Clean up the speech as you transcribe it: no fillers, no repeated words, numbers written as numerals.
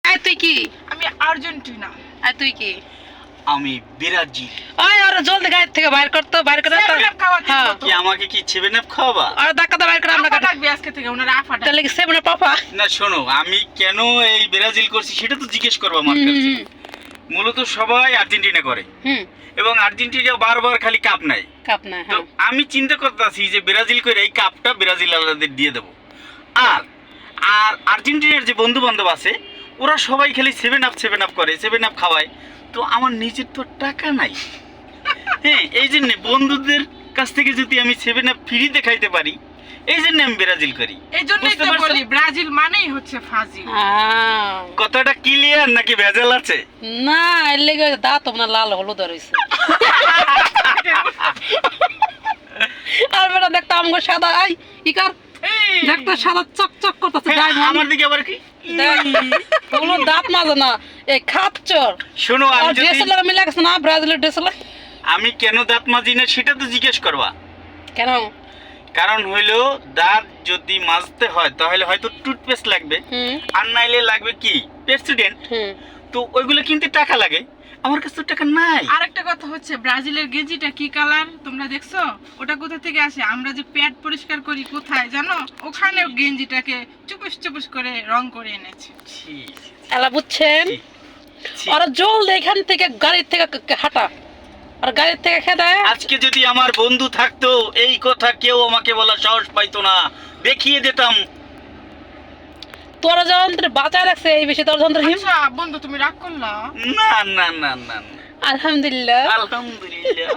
আর তুই কি? আমি আর্জেন্টিনা। আর তুই কি? আমি ব্রাজিল। ওই ওরা জলদি গাড়ি থেকে বাইর করতো, বাইর করে দাও। হ্যাঁ কি আমাকে কি 7 আপ খাওয়াবা? আর ধাক্কা দাও, বাইর করে আমরা আফা ডাকবে আজকে থেকে, ওনারা আফা ডাকবে। তাহলে কি সেভেন পাপা? না শোনো, আমি কেন এই ব্রাজিল করছি সেটা তো জিজ্ঞেস করবো আমার কাছে। মূলত সবাই আর্জেন্টিনা করে এবং আর্জেন্টিনা বারবার খালি কাপ নাই। কাপ না। তো হ্যাঁ আমি চিন্তা করতেছি যে ব্রাজিল করে এই কাপটা ব্রাজিল আলাদের দিয়ে দেবো। আর আর আর্জেন্টিনার যে বন্ধু বান্ধব আছে ওরা সবাই খালি 7 আপ করে, 7 আপ খাওয়ায়। তো আমার নিজের তো টাকা নাই। হ্যাঁ, এই জন্য বন্ধুদের কাছ থেকে যদি আমি 7 আপ ফ্রিতে খাইতে পারি, এই জন্য আমি ব্রাজিল করি। এই জন্যই বুঝতে তো পারছো? বলি ব্রাজিল মানেই হচ্ছে ফাজিল। কথাটা ক্লিয়ার নাকি ভেজাল আছে? না এর লেগে দাঁত আপনার লাল হলুদ রয়েছে। আর বেটা দেখতো আমগো সাদা, আই ইকার দেখতো সাদা চকচক করতেছে। হ্যাঁ, আমার দিকে আবার কি? হলুদ দাঁত মাজে না, এই খাচ্চর। শোনো, আর ড্রেসের লাগে মিলে গেছে না ব্রাজিলের ড্রেসের লাগে। আমি কেন দাঁত মাজি না সেটা তো জিজ্ঞেস করবা। কেন? কারণ হইলো দাঁত যদি মাজতে হয় তাহলে হয়তো টুথপেস্ট লাগবে, আর নাইলে লাগবে কি পেস্টিডেন্ট। তো ওইগুলো কিনতে টাকা লাগে, আমার কাছে তো টাকা নাই। আরেকটা কথা হচ্ছে, ব্রাজিলের গেঞ্জিটা কি কালার তোমরা দেখছো? ওটা কোথা থেকে আসে? আমরা যে পেট পরিষ্কার করি কোথায় জানো? ওখানে গেঞ্জিটাকে চুপুস চুপুস করে রং করে এনেছে। ছি, এলা বুঝছেন? ছি। আর জল এখান থেকে গাড়ির থেকে হাঁটা, আর গাড়ির থেকে খেদা। আজকে যদি আমার বন্ধু থাকতো এই কথা কেউ আমাকে বলার সাহস পাইতো না, দেখিয়ে দিতাম। তোরা যন্ত্র বাঁচায় রাখছে এই বেশি তোর যন্ত্র হিম। আচ্ছা বন্ধু তুমি রাগ করলা? না না না না না। আলহামদুলিল্লাহ। আলহামদুলিল্লাহ।